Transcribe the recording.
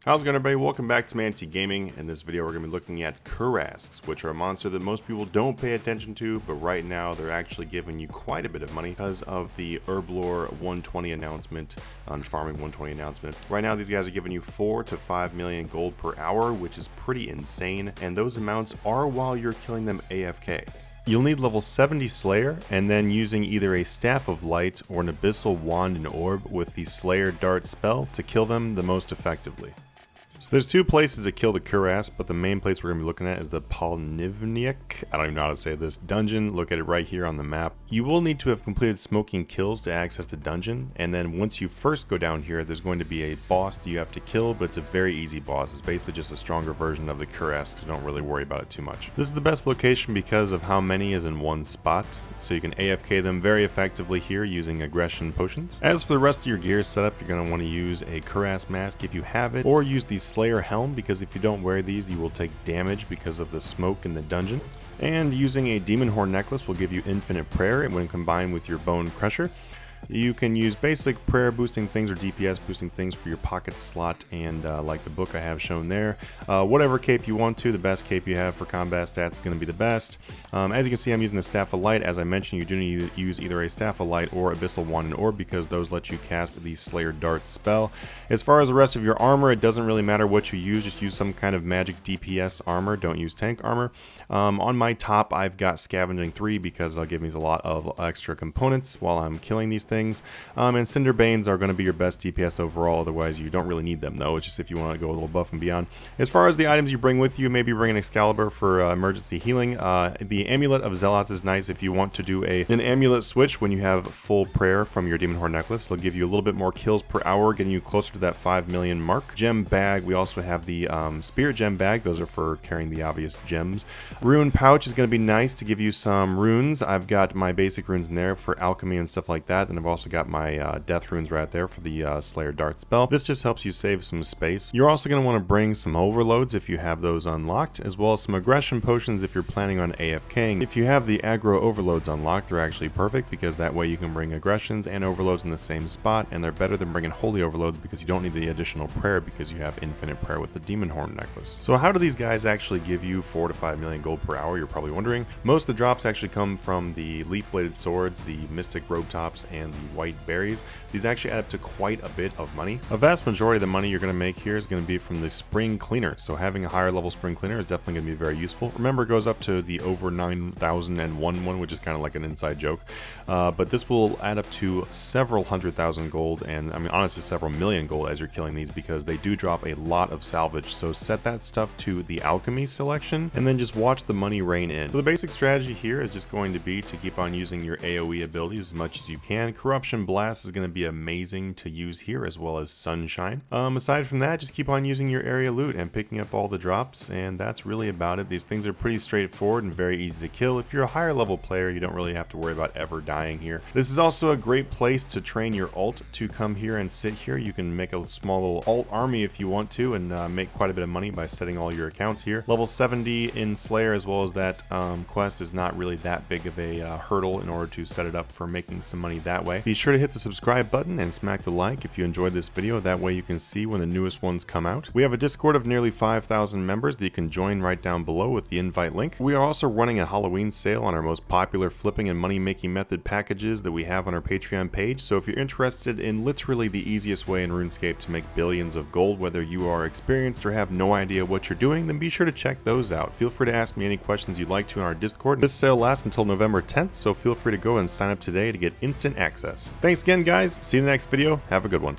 How's it going, everybody? Welcome back to Manatee Gaming. In this video we're going to be looking at Kurasks, which are a monster that most people don't pay attention to, but right now they're actually giving you quite a bit of money because of the Herblore 120 announcement, on Farming 120 announcement. Right now these guys are giving you 4 to 5 million gold per hour, which is pretty insane, and those amounts are while you're killing them AFK. You'll need level 70 Slayer, and then using either a Staff of Light or an Abyssal Wand and Orb with the Slayer Dart spell to kill them the most effectively. So there's two places to kill the Kurasks, but the main place we're going to be looking at is the Polnivniak, I don't even know how to say this, dungeon. Look at it right here on the map. You will need to have completed smoking kills to access the dungeon, and then once you first go down here, there's going to be a boss that you have to kill, but it's a very easy boss. It's basically just a stronger version of the Kurasks, so don't really worry about it too much. This is the best location because of how many is in one spot, so you can AFK them very effectively here using aggression potions. As for the rest of your gear setup, you're going to want to use a Kurask mask if you have it, or use the Slayer helm, because if you don't wear these you will take damage because of the smoke in the dungeon. And using a demon horn necklace will give you infinite prayer when combined with your bone crusher. You can use basic prayer boosting things or DPS boosting things for your pocket slot, and like the book I have shown there, whatever cape you want to, the best cape you have for combat stats is going to be the best. As you can see, I'm using the Staff of Light. As I mentioned, you do need to use either a Staff of Light or Abyssal Wand and Orb because those let you cast the Slayer Dart spell. As far as the rest of your armor, it doesn't really matter what you use, just use some kind of magic DPS armor, don't use tank armor. On my top I've got Scavenging 3 because it'll give me a lot of extra components while I'm killing these things. And Cinder Banes are going to be your best DPS overall, otherwise you don't really need them though, it's just if you want to go a little above and beyond. As far as the items you bring with you, maybe bring an Excalibur for emergency healing. The Amulet of Zealots is nice if you want to do an amulet switch when you have full prayer from your Demon Horn necklace. It'll give you a little bit more kills per hour, getting you closer to that 5 million mark. Gem bag, we also have the Spirit Gem bag, those are for carrying the obvious gems. Rune pouch is going to be nice to give you some runes. I've got my basic runes in there for alchemy and stuff like that, and I've also got my death runes right there for the Slayer Dart spell. This just helps you save some space. You're also going to want to bring some overloads if you have those unlocked, as well as some aggression potions if you're planning on AFKing. If you have the aggro overloads unlocked, they're actually perfect because that way you can bring aggressions and overloads in the same spot, and they're better than bringing holy overloads because you don't need the additional prayer because you have infinite prayer with the Demon Horn necklace. So how do these guys actually give you 4 to 5 million gold per hour, you're probably wondering? Most of the drops actually come from the leaf bladed swords, the mystic robe tops, and the white berries. These actually add up to quite a bit of money. A vast majority of the money you're going to make here is going to be from the spring cleaner, so having a higher level spring cleaner is definitely going to be very useful. Remember, it goes up to the over 9,001 one, which is kind of like an inside joke, but this will add up to several 100,000 gold, and I mean honestly several million gold as you're killing these, because they do drop a lot of salvage. So set that stuff to the alchemy selection and then just watch the money rain in. So the basic strategy here is just going to be to keep on using your AoE abilities as much as you can. Corruption Blast is going to be amazing to use here, as well as Sunshine. Aside from that, just keep on using your area loot and picking up all the drops, and that's really about it. These things are pretty straightforward and very easy to kill. If you're a higher level player, you don't really have to worry about ever dying here. This is also a great place to train your ult to come here and sit here. You can make a small little ult army if you want to, and make quite a bit of money by setting all your accounts here. Level 70 in Slayer, as well as that quest, is not really that big of a hurdle in order to set it up for making some money that way. Be sure to hit the subscribe button and smack the like if you enjoyed this video, that way you can see when the newest ones come out. We have a Discord of nearly 5,000 members that you can join right down below with the invite link. We are also running a Halloween sale on our most popular flipping and money making method packages that we have on our Patreon page, so if you're interested in literally the easiest way in RuneScape to make billions of gold, whether you are experienced or have no idea what you're doing, then be sure to check those out. Feel free to ask me any questions you'd like to in our Discord. This sale lasts until November 10th, so feel free to go and sign up today to get instant access. Thanks again, guys. See you in the next video. Have a good one.